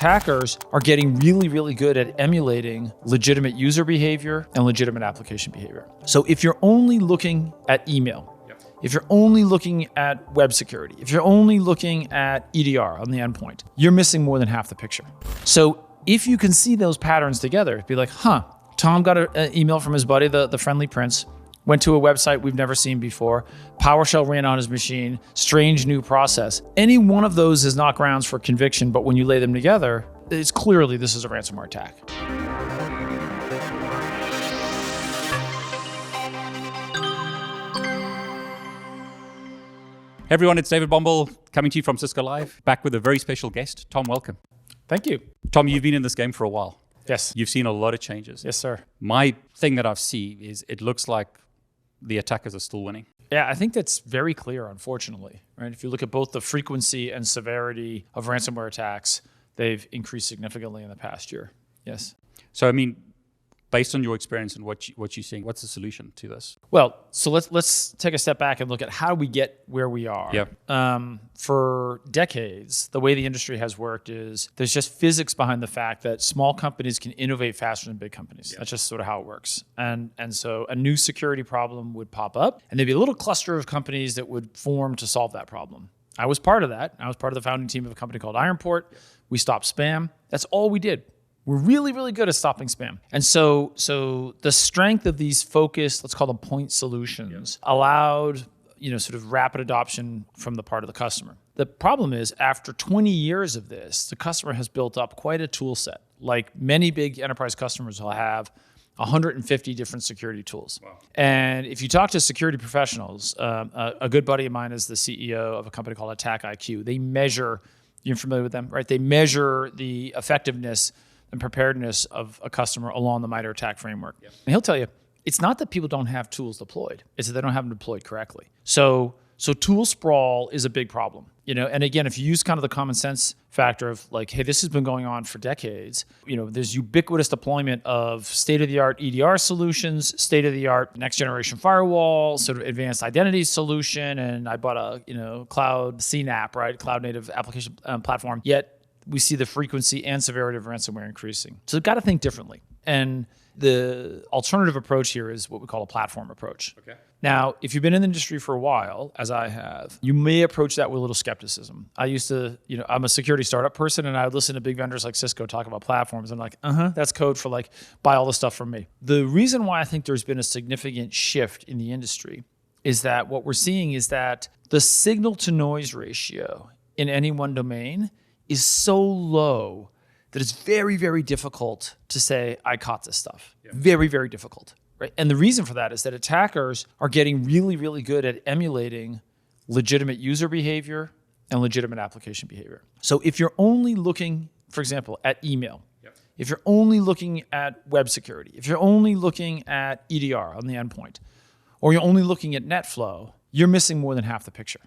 Hackers are getting really, really good at emulating legitimate user behavior and legitimate application behavior. So if you're only looking at email, if you're only looking at web security, if you're only looking at EDR on the endpoint, you're missing more than half the picture. So if you can see those patterns together, be like, Tom got an email from his buddy, the friendly prince, went to a website we've never seen before, PowerShell ran on his machine, strange new process. Any one of those is not grounds for conviction, but when you lay them together, it's clearly this is a ransomware attack. Hey everyone, it's David Bombal coming to you from Cisco Live, back with a very special guest. Tom, welcome. Thank you. Tom, you've been in this game for a while. Yes. You've seen a lot of changes. Yes, sir. My thing that I've seen is it looks like the attackers are still winning. Yeah, I think that's very clear, unfortunately. Right? If you look at both the frequency and severity of ransomware attacks, they've increased significantly in the past year. Yes. So, I mean, based on your experience and what you're seeing, what's the solution to this? Well, so let's take a step back and look at how we get where we are. Yeah. For decades, the way the industry has worked is there's just physics behind the fact that small companies can innovate faster than big companies. Yeah. That's just sort of how it works. And so a new security problem would pop up, and there'd be a little cluster of companies that would form to solve that problem. I was part of that. I was part of the founding team of a company called Ironport. We stopped spam. That's all we did. We're really, really good at stopping spam. And so the strength of these focused, let's call them point solutions, allowed sort of rapid adoption from the part of the customer. The problem is after 20 years of this, the customer has built up quite a tool set. Like many big enterprise customers will have 150 different security tools. Wow. And if you talk to security professionals, a good buddy of mine is the CEO of a company called Attack IQ. They measure, you're familiar with them, right? They measure the effectiveness and preparedness of a customer along the MITRE ATT&CK framework. Yep. And he'll tell you, it's not that people don't have tools deployed, it's that they don't have them deployed correctly. So tool sprawl is a big problem. And again, if you use kind of the common sense factor of like, hey, this has been going on for decades, there's ubiquitous deployment of state-of-the-art EDR solutions, state-of-the-art next-generation firewall, sort of advanced identity solution, and I bought a cloud CNAPP, right, cloud native application platform, yet we see the frequency and severity of ransomware increasing. So we've got to think differently. And the alternative approach here is what we call a platform approach. Okay. Now, if you've been in the industry for a while, as I have, you may approach that with a little skepticism. I used to, I'm a security startup person, and I would listen to big vendors like Cisco talk about platforms. I'm like, that's code for like, buy all the stuff from me. The reason why I think there's been a significant shift in the industry is that what we're seeing is that the signal to noise ratio in any one domain is so low that it's very, very difficult to say, I caught this stuff. Yeah. Very, very difficult, right? And the reason for that is that attackers are getting really, really good at emulating legitimate user behavior and legitimate application behavior. So if you're only looking, for example, at email, if you're only looking at web security, if you're only looking at EDR on the endpoint, or you're only looking at NetFlow, you're missing more than half the picture.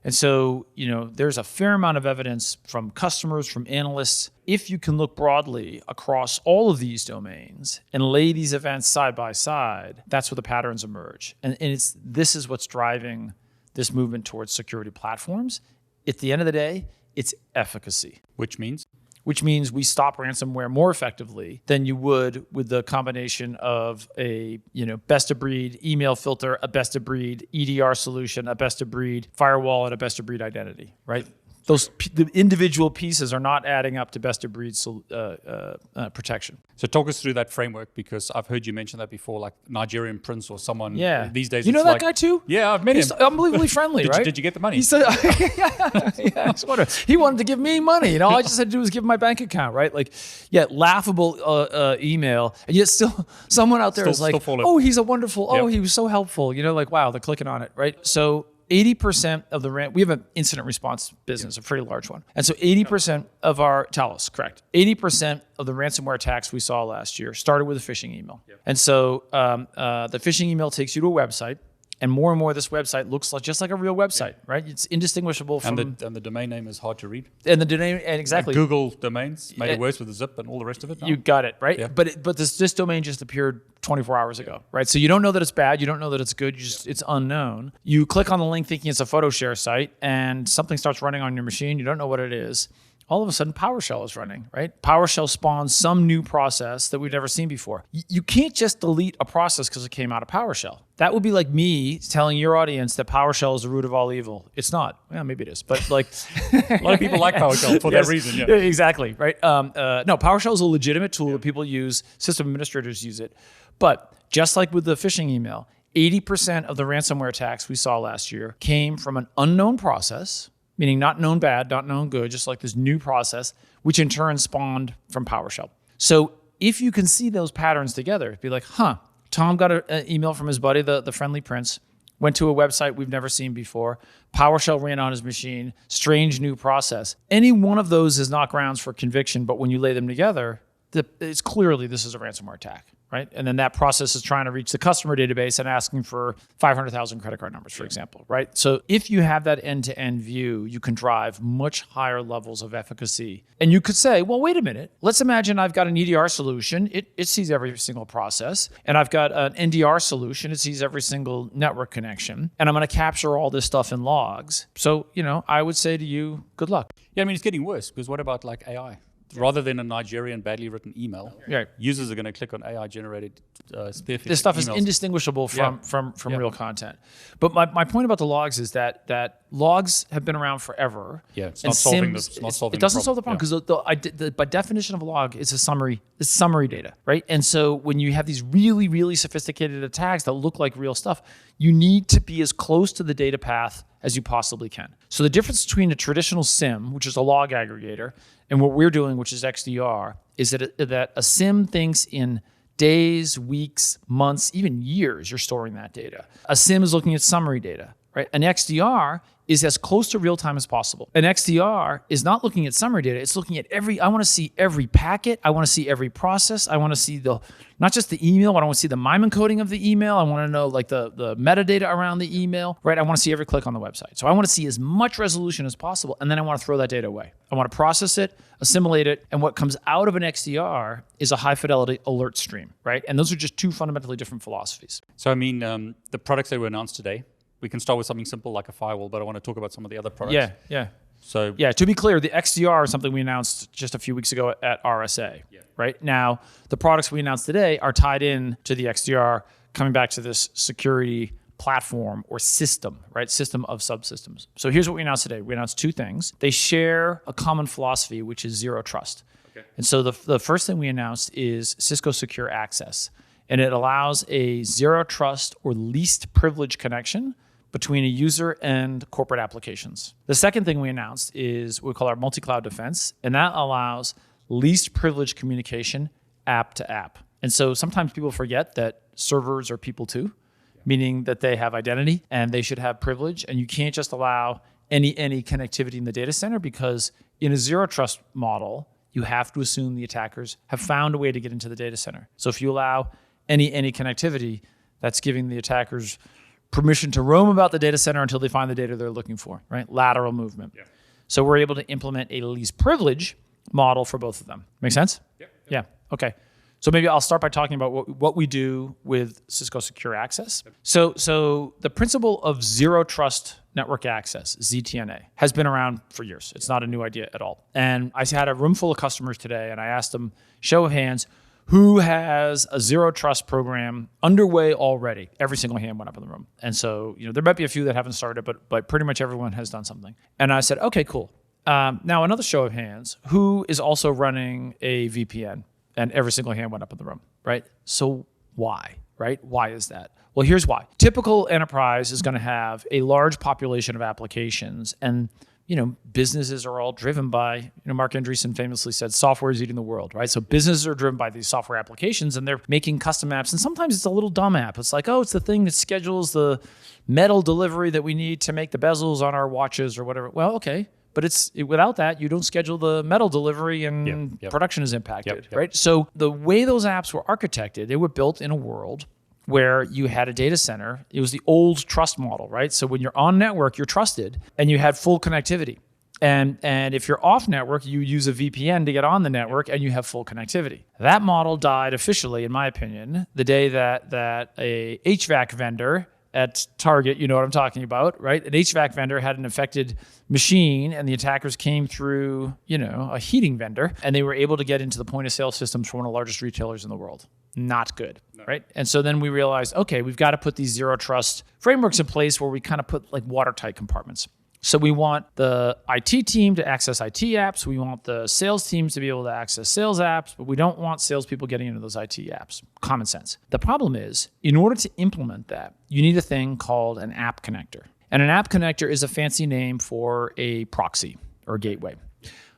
And so, there's a fair amount of evidence from customers, from analysts. If you can look broadly across all of these domains and lay these events side by side, that's where the patterns emerge. And this is what's driving this movement towards security platforms. At the end of the day, it's efficacy. Which means we stop ransomware more effectively than you would with the combination of a best-of-breed email filter, a best-of-breed EDR solution, a best-of-breed firewall, and a best-of-breed identity, right? The individual pieces are not adding up to best-of-breed protection. So talk us through that framework, because I've heard you mention that before, like Nigerian prince or someone. Yeah. These days, you know that guy too? Yeah, I've met him. He's unbelievably friendly, right? Did you get the money? He said, he wanted to give me money. All I just had to do was give him my bank account, right? Like, laughable email, and yet still someone out there is like, oh, he's a wonderful. He was so helpful. Like, wow, they're clicking on it, right? So 80% of we have an incident response business, a pretty large one. And so 80% of our, Talos, correct. 80% of the ransomware attacks we saw last year started with a phishing email. Yep. And so the phishing email takes you to a website, and more this website looks just like a real website, right? It's indistinguishable from... And the domain name is hard to read. And the domain, and exactly. Google domains made it worse with the zip and all the rest of it. You got it, right? Yeah. But this domain just appeared 24 hours ago, right? So you don't know that it's bad. You don't know that it's good. It's unknown. You click on the link thinking it's a photo share site, and something starts running on your machine. You don't know what it is. all of a sudden PowerShell is running, right? PowerShell spawns some new process that we've never seen before. You can't just delete a process because it came out of PowerShell. That would be like me telling your audience that PowerShell is the root of all evil. It's not. Well, maybe it is, but like A lot of people like PowerShell for that reason. Yeah. Exactly, right? No, PowerShell is a legitimate tool that people use. System administrators use it. But just like with the phishing email, 80% of the ransomware attacks we saw last year came from an unknown process, meaning not known bad, not known good, just like this new process, which in turn spawned from PowerShell. So if you can see those patterns together, be like, Tom got an email from his buddy, the Friendly Prince, went to a website we've never seen before. PowerShell ran on his machine, strange new process. Any one of those is not grounds for conviction, but when you lay them together, it's clearly this is a ransomware attack. Right? And then that process is trying to reach the customer database and asking for 500,000 credit card numbers, for example, right? So if you have that end-to-end view, you can drive much higher levels of efficacy. And you could say, well, wait a minute. Let's imagine I've got an EDR solution. It sees every single process. And I've got an NDR solution. It sees every single network connection. And I'm going to capture all this stuff in logs. So, I would say to you, good luck. Yeah, I mean, it's getting worse because what about like AI? Rather than a Nigerian badly written email, users are going to click on AI-generated spear phishing. This stuff is emails. Indistinguishable from real content. But my point about the logs is that logs have been around forever. Yeah, it's not solving this. It doesn't solve the problem because by definition of a log, it's a summary. It's summary data, right? And so when you have these really, really sophisticated attacks that look like real stuff, you need to be as close to the data path as you possibly can. So the difference between a traditional SIM, which is a log aggregator, and what we're doing, which is XDR, is that a SIM thinks in days, weeks, months, even years, you're storing that data. A SIM is looking at summary data, right? An XDR is as close to real time as possible. An XDR is not looking at summary data. It's looking at I want to see every packet. I want to see every process. I want to see not just the email, but I want to see the MIME encoding of the email. I want to know like the metadata around the email, right? I want to see every click on the website. So I want to see as much resolution as possible. And then I want to throw that data away. I want to process it, assimilate it. And what comes out of an XDR is a high fidelity alert stream, right? And those are just two fundamentally different philosophies. So, I mean, the products that were announced today, we can start with something simple like a firewall, but I want to talk about some of the other products. Yeah. So to be clear, the XDR is something we announced just a few weeks ago at RSA. Right now, the products we announced today are tied in to the XDR, coming back to this security platform or system, right? System of subsystems. So here's what we announced today. We announced two things. They share a common philosophy, which is zero trust. Okay. And so the first thing we announced is Cisco Secure Access, and it allows a zero trust or least privilege connection between a user and corporate applications. The second thing we announced is what we call our multi-cloud defense, and that allows least privilege communication app to app. And so sometimes people forget that servers are people too, meaning that they have identity and they should have privilege, and you can't just allow any connectivity in the data center because in a zero trust model, you have to assume the attackers have found a way to get into the data center. So if you allow any connectivity, that's giving the attackers permission to roam about the data center until they find the data they're looking for, right? Lateral movement. Yeah. So we're able to implement a least privilege model for both of them. Make sense? Yep. Yeah. Okay. So maybe I'll start by talking about what we do with Cisco Secure Access. So the principle of zero trust network access, ZTNA, has been around for years. It's not a new idea at all. And I had a room full of customers today, and I asked them, show of hands, who has a zero trust program underway already? Every single hand went up in the room. And so, there might be a few that haven't started, but pretty much everyone has done something. And I said, okay, cool. Now another show of hands, who is also running a VPN? And every single hand went up in the room, right? So why, right? Why is that? Well, here's why. Typical enterprise is going to have a large population of applications, and businesses are all driven by, Mark Andreessen famously said, software is eating the world, right? So businesses are driven by these software applications, and they're making custom apps. And sometimes it's a little dumb app. It's like, it's the thing that schedules the metal delivery that we need to make the bezels on our watches or whatever. Well, okay. But without that, you don't schedule the metal delivery and production is impacted, right? So the way those apps were architected, they were built in a world where you had a data center. It was the old trust model, right? So when you're on network, you're trusted and you had full connectivity. And if you're off network, you use a VPN to get on the network and you have full connectivity. That model died officially, in my opinion, the day that a HVAC vendor at Target, you know what I'm talking about, right? An HVAC vendor had an affected machine and the attackers came through, a heating vendor, and they were able to get into the point of sale systems for one of the largest retailers in the world. Not good, right? And so then we realized, okay, we've got to put these zero trust frameworks in place where we kind of put like watertight compartments. So we want the IT team to access IT apps. We want the sales teams to be able to access sales apps, but we don't want salespeople getting into those IT apps. Common sense. The problem is, in order to implement that, you need a thing called an app connector. And an app connector is a fancy name for a proxy or a gateway.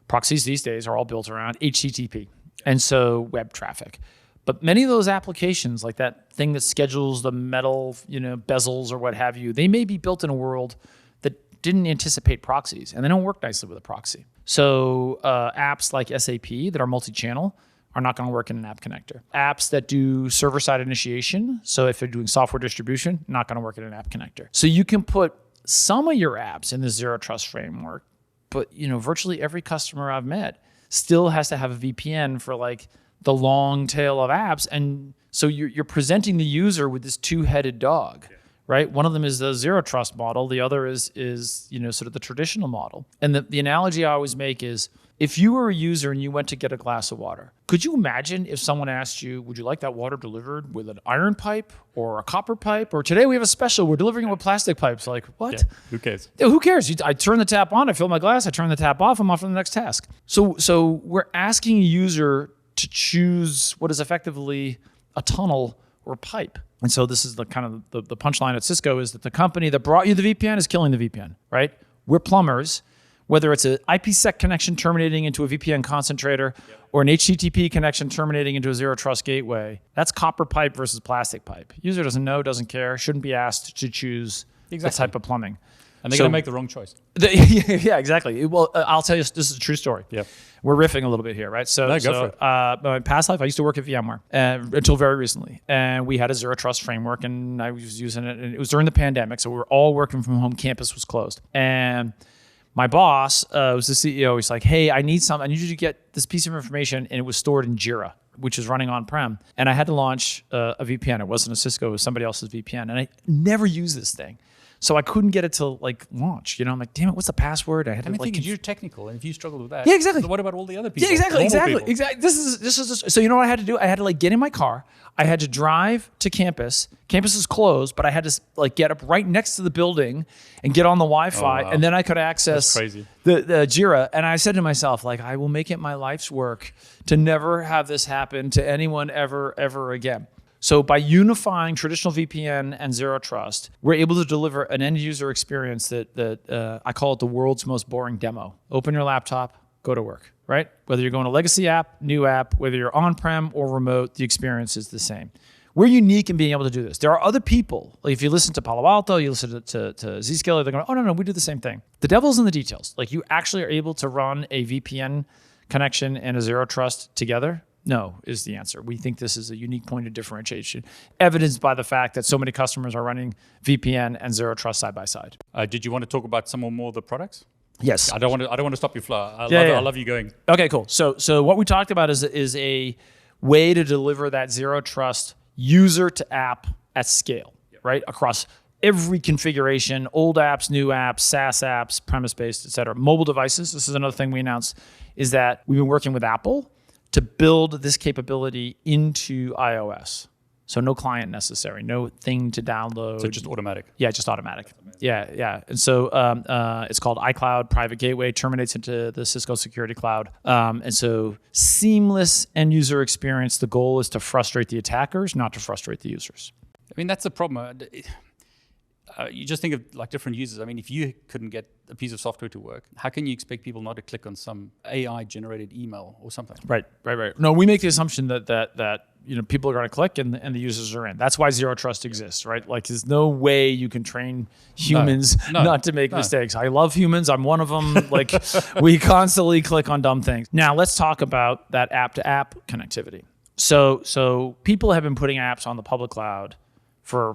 Proxies these days are all built around HTTP, and so web traffic. But many of those applications, like that thing that schedules the metal, bezels or what have you, they may be built in a world that didn't anticipate proxies, and they don't work nicely with a proxy. So apps like SAP that are multi-channel are not going to work in an app connector. Apps that do server-side initiation, so if they're doing software distribution, not going to work in an app connector. So you can put some of your apps in the zero trust framework, but virtually every customer I've met still has to have a VPN for like the long tail of apps, and so you're presenting the user with this two-headed dog. Right? One of them is the zero trust model. The other is sort of the traditional model. And the analogy I always make is, if you were a user and you went to get a glass of water, could you imagine if someone asked you, would you like that water delivered with an iron pipe or a copper pipe? Or today we have a special, we're delivering it with plastic pipes. Like, what? Yeah, who cares? Yeah, who cares? I turn the tap on, I fill my glass, I turn the tap off, I'm off to the next task. So we're asking a user to choose what is effectively a tunnel or pipe. And so this is the kind of the punchline at Cisco, is that the company that brought you the VPN is killing the VPN, right? We're plumbers. Whether it's an IPsec connection terminating into a VPN concentrator or an HTTP connection terminating into a zero trust gateway, that's copper pipe versus plastic pipe. User doesn't know, doesn't care, shouldn't be asked to choose the type of plumbing. And they're going to make the wrong choice. Yeah, exactly. Well, I'll tell you, this is a true story. Yeah. We're riffing a little bit here, right? Go for it. My past life, I used to work at VMware until very recently. And we had a zero trust framework, and I was using it. And it was during the pandemic, so we were all working from home. Campus was closed. And my boss was the CEO. He's like, hey, I need you to get this piece of information. And it was stored in Jira, which is running on-prem. And I had to launch a VPN. It wasn't a Cisco, it was somebody else's VPN. And I never used this thing. So I couldn't get it to launch. I'm like, damn it, what's the password? I had to think you're technical, and if you struggled with that, yeah, exactly. So what about all the other people? Yeah, exactly. This is. So you know what I had to do? I had to get in my car. I had to drive to campus. Campus is closed, but I had to get up right next to the building and get on the Wi-Fi, and then I could access the Jira. And I said to myself, I will make it my life's work to never have this happen to anyone ever again. So by unifying traditional VPN and zero trust, we're able to deliver an end user experience that I call it the world's most boring demo. Open your laptop, go to work, right? Whether you're going to legacy app, new app, whether you're on-prem or remote, the experience is the same. We're unique in being able to do this. There are other people. If you listen to Palo Alto, you listen to Zscaler, they're going, oh, no, we do the same thing. The devil's in the details. You actually are able to run a VPN connection and a zero trust together. No, is the answer. We think this is a unique point of differentiation, evidenced by the fact that so many customers are running VPN and zero trust side by side. Did you want to talk about some more of the products? Yes. I don't want to stop your flow. I love you going. Okay, cool. So what we talked about is a way to deliver that zero trust user to app at scale, right? Across every configuration, old apps, new apps, SaaS apps, premise-based, et cetera. Mobile devices. This is another thing we announced, is that we've been working with Apple to build this capability into iOS. So no client necessary, no thing to download. So just automatic. Yeah, just automatic. Yeah. And so it's called iCloud Private Gateway, terminates into the Cisco Security Cloud. And so seamless end user experience. The goal is to frustrate the attackers, not to frustrate the users. I mean, that's the problem. You just think of different users. I mean, if you couldn't get a piece of software to work, how can you expect people not to click on some AI-generated email or something? Right. No, we make the assumption that people are going to click and the users are in. That's why zero trust exists, right? There's no way you can train humans not to make mistakes. I love humans. I'm one of them. We constantly click on dumb things. Now let's talk about that app-to-app connectivity. So people have been putting apps on the public cloud for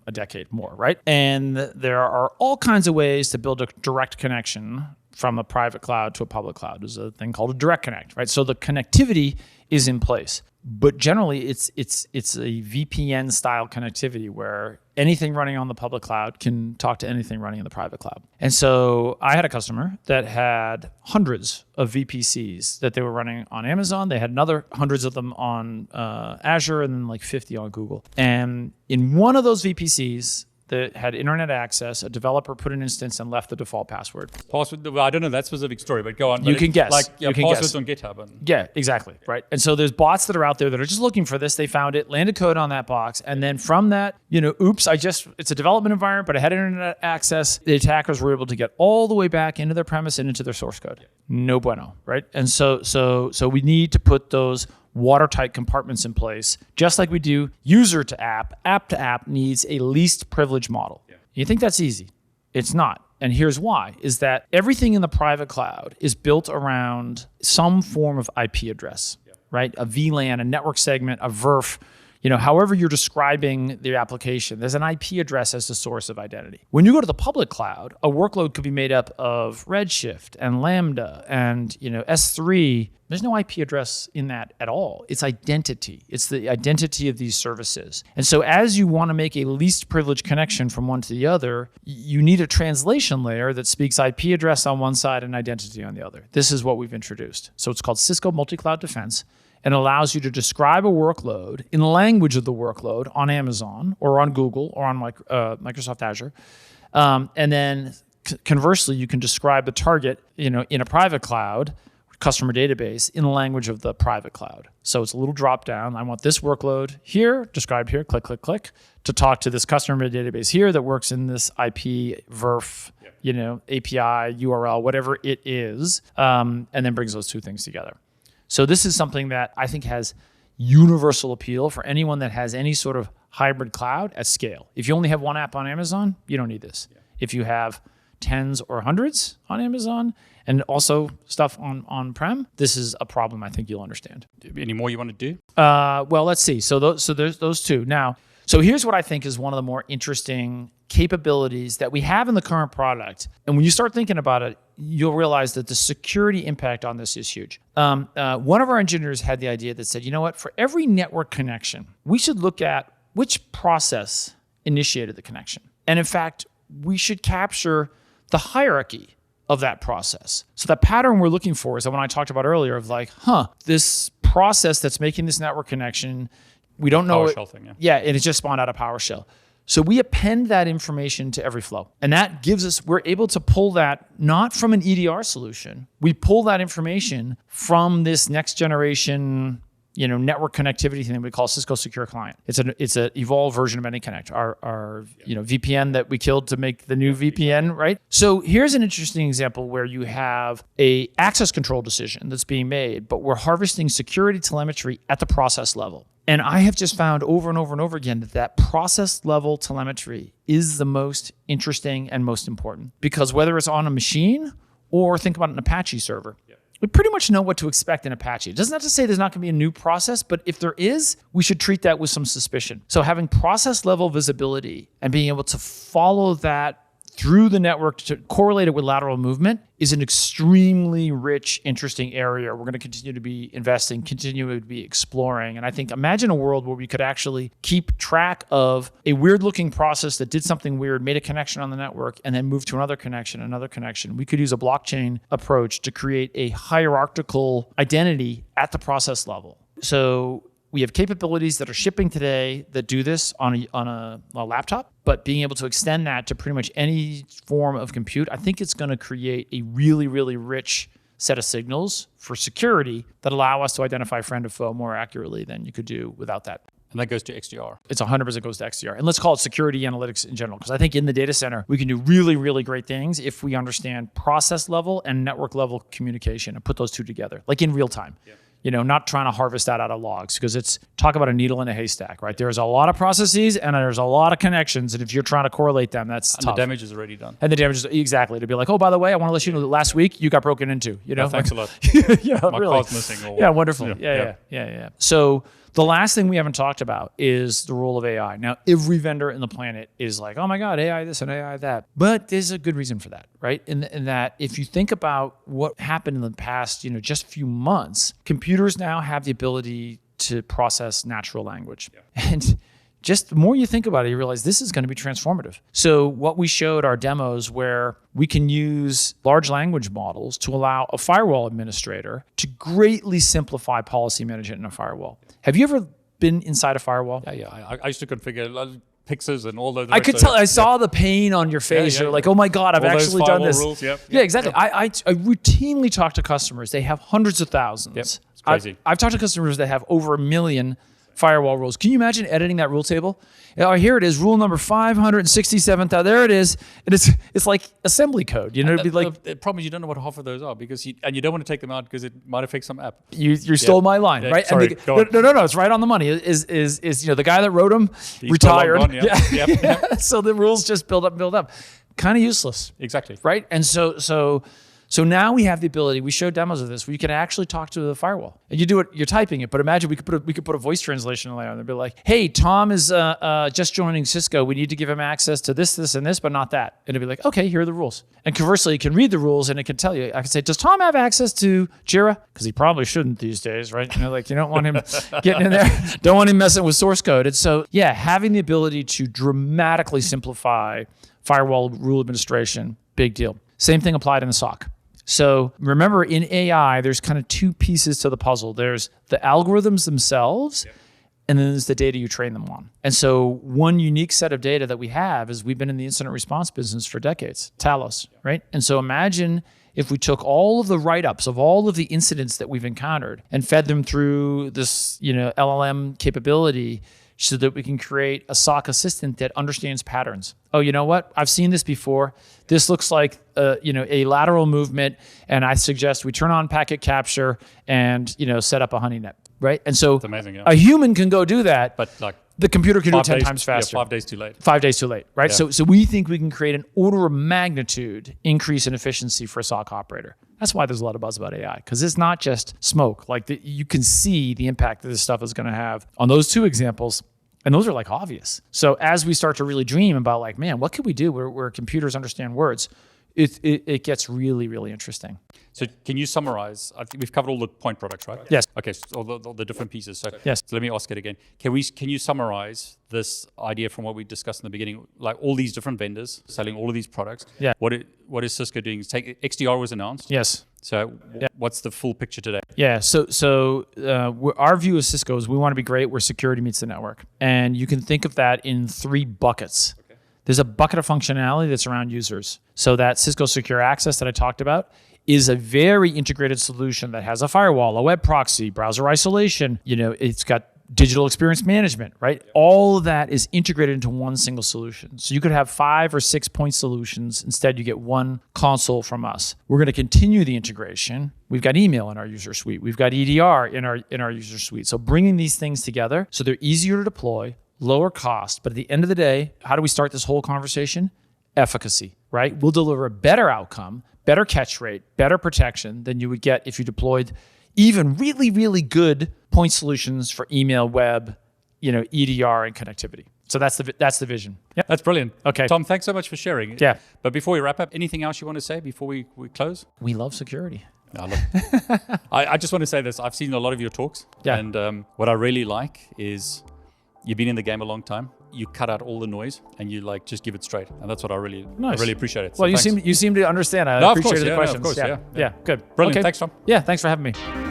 a decade more, right? And there are all kinds of ways to build a direct connection from a private cloud to a public cloud. There's a thing called a direct connect, right? So the connectivity is in place, but generally it's a VPN style connectivity where anything running on the public cloud can talk to anything running in the private cloud. And so I had a customer that had hundreds of VPCs that they were running on Amazon. They had another hundreds of them on Azure, and then like 50 on Google. And in one of those VPCs that had internet access, a developer put an instance and left the default password. Password, well, I don't know that specific story, but go on. You can guess. Like you can passwords guess. on GitHub. Yeah, exactly. Right. And so there's bots that are out there that are just looking for this. They found it, landed code on that box. And then from that, oops, it's a development environment, but I had internet access. The attackers were able to get all the way back into their premise and into their source code. No bueno. Right. And so we need to put those watertight compartments in place, just like we do user to app. App to app needs a least privilege model. Yeah. You think that's easy? It's not. And here's why, is that everything in the private cloud is built around some form of IP address, right? A VLAN, a network segment, a VRF, however you're describing the application, there's an IP address as the source of identity. When you go to the public cloud, a workload could be made up of Redshift and Lambda and S3. There's no IP address in that at all. It's identity. It's the identity of these services. And so as you want to make a least privileged connection from one to the other, you need a translation layer that speaks IP address on one side and identity on the other. This is what we've introduced. So it's called Cisco Multi-Cloud Defense, and allows you to describe a workload in the language of the workload on Amazon or on Google or on Microsoft Azure. And then conversely, you can describe the target in a private cloud customer database in the language of the private cloud. So it's a little drop down. I want this workload here, described here, click, click, click, to talk to this customer database here that works in this IP, VRF, API, URL, whatever it is, and then brings those two things together. So this is something that I think has universal appeal for anyone that has any sort of hybrid cloud at scale. If you only have one app on Amazon, you don't need this. Yeah. If you have tens or hundreds on Amazon and also stuff on-prem, this is a problem I think you'll understand. Any more you want to do? Well, let's see. So there's those two. Now, so here's what I think is one of the more interesting capabilities that we have in the current product. And when you start thinking about it, you'll realize that the security impact on this is huge. One of our engineers had the idea that said, for every network connection, we should look at which process initiated the connection. And in fact, we should capture the hierarchy of that process. So that pattern we're looking for is the one I talked about earlier of this process that's making this network connection, we don't know it. PowerShell thing, yeah, and it just spawned out of PowerShell. So we append that information to every flow. And that gives us, we're able to pull that not from an EDR solution. We pull that information from this next generation, network connectivity thing that we call Cisco Secure Client. It's an evolved version of AnyConnect, our VPN that we killed to make the new VPN, right? So here's an interesting example where you have a access control decision that's being made, but we're harvesting security telemetry at the process level. And I have just found over and over and over again that process level telemetry is the most interesting and most important, because whether it's on a machine or think about an Apache server, we pretty much know what to expect in Apache. It doesn't have to say there's not going to be a new process, but if there is, we should treat that with some suspicion. So having process level visibility and being able to follow that through the network to correlate it with lateral movement is an extremely rich, interesting area. We're going to continue to be investing, continue to be exploring. And I think imagine a world where we could actually keep track of a weird looking process that did something weird, made a connection on the network, and then moved to another connection. We could use a blockchain approach to create a hierarchical identity at the process level. So we have capabilities that are shipping today that do this on a laptop, but being able to extend that to pretty much any form of compute, I think it's going to create a really, really rich set of signals for security that allow us to identify friend or foe more accurately than you could do without that. And that goes to XDR. It's 100% goes to XDR. And let's call it security analytics in general, because I think in the data center, we can do really, really great things if we understand process level and network level communication and put those two together, like in real time. Yeah. Not trying to harvest that out of logs, because it's talk about a needle in a haystack, right? There's a lot of processes and there's a lot of connections. And if you're trying to correlate them, that's tough. The damage is already done. And the damage is exactly to be like, oh, by the way, I want to let you know that last week you got broken into, Thanks a lot. yeah, My really. car's missing. Yeah, wonderful. Yeah. So The last thing we haven't talked about is the role of AI. Now, every vendor in the planet is like, oh my God, AI this and AI that. But there's a good reason for that, right? In that if you think about what happened in the past, just few months, computers now have the ability to process natural language. And just the more you think about it, you realize this is going to be transformative. So what we showed our demos where we can use large language models to allow a firewall administrator to greatly simplify policy management in a firewall. Have you ever been inside a firewall? Yeah. I used to configure Pixels and all those. I could tell. I saw the pain on your face. You're like, oh my God, I've actually done this. Rules, yeah, exactly. I routinely talk to customers. They have hundreds of thousands. It's crazy. I've talked to customers that have over 1 million firewall rules. Can you imagine editing that rule table? Oh, here it is, rule number 567,000. There it is. And it's like assembly code. It'd be like the problem is you don't know what half of those are because you don't want to take them out because it might affect some app. You stole my line, right? Sorry, go on. No, it's right on the money. Is the guy that wrote them retired? Gone, yeah. So the rules just build up. Kind of useless. Exactly. Right? And so now we have the ability, we showed demos of this, where you can actually talk to the firewall. And you do it, you're typing it, but imagine we could put a voice translation layer on there and be like, hey, Tom is just joining Cisco. We need to give him access to this, and this, but not that. And it'd be like, okay, here are the rules. And conversely, you can read the rules and it can tell you, I can say, does Tom have access to Jira? Because he probably shouldn't these days, right? You don't want him getting in there. Don't want him messing with source code. And so, having the ability to dramatically simplify firewall rule administration, big deal. Same thing applied in the SOC. So remember, in AI, there's kind of two pieces to the puzzle. There's the algorithms themselves, and then there's the data you train them on. And so one unique set of data that we have is we've been in the incident response business for decades, Talos, right? And so imagine if we took all of the write-ups of all of the incidents that we've encountered and fed them through this, LLM capability so that we can create a SOC assistant that understands patterns. Oh, you know what? I've seen this before. This looks like a lateral movement, and I suggest we turn on packet capture and set up a honey net, right? And so it's amazing, a human can go do that, but the computer can do it 10 times faster. 5 days too late. 5 days too late, right? Yeah. So we think we can create an order of magnitude increase in efficiency for a SOC operator. That's why there's a lot of buzz about AI, because it's not just smoke. You can see the impact that this stuff is going to have on those two examples. And those are obvious. So as we start to really dream about man, what could we do where computers understand words? It gets really, really interesting. So can you summarize? I think we've covered all the point products, right? Yes. Okay, so all the different pieces. So, yes. So let me ask it again. Can you summarize this idea from what we discussed in the beginning? Like all these different vendors selling all of these products. Yeah. What is Cisco doing? XDR was announced. Yes. So what's the full picture today? Yeah. So our view of Cisco is we want to be great where security meets the network. And you can think of that in 3 buckets. Okay. There's a bucket of functionality that's around users. So that Cisco Secure Access that I talked about is a very integrated solution that has a firewall, a web proxy, browser isolation. It's got digital experience management, right? Yep. All of that is integrated into one single solution. So you could have 5 or 6 point solutions. Instead, you get one console from us. We're going to continue the integration. We've got email in our user suite. We've got EDR in our user suite. So bringing these things together so they're easier to deploy, lower cost. But at the end of the day, how do we start this whole conversation? Efficacy, right? We'll deliver a better outcome, better catch rate, better protection than you would get if you deployed even really, really good point solutions for email, web, EDR, and connectivity. So that's the vision. Yeah, that's brilliant. Okay, Tom, thanks so much for sharing. Yeah. But before we wrap up, anything else you want to say before we close? We love security. No, look, I just want to say this. I've seen a lot of your talks. Yeah. And what I really like is you've been in the game a long time. You cut out all the noise and you just give it straight. And that's what I really appreciate it. So well, you seem to understand. I appreciated the questions. No, of course, yeah. Good. Brilliant. Okay. Thanks, Tom. Yeah, thanks for having me.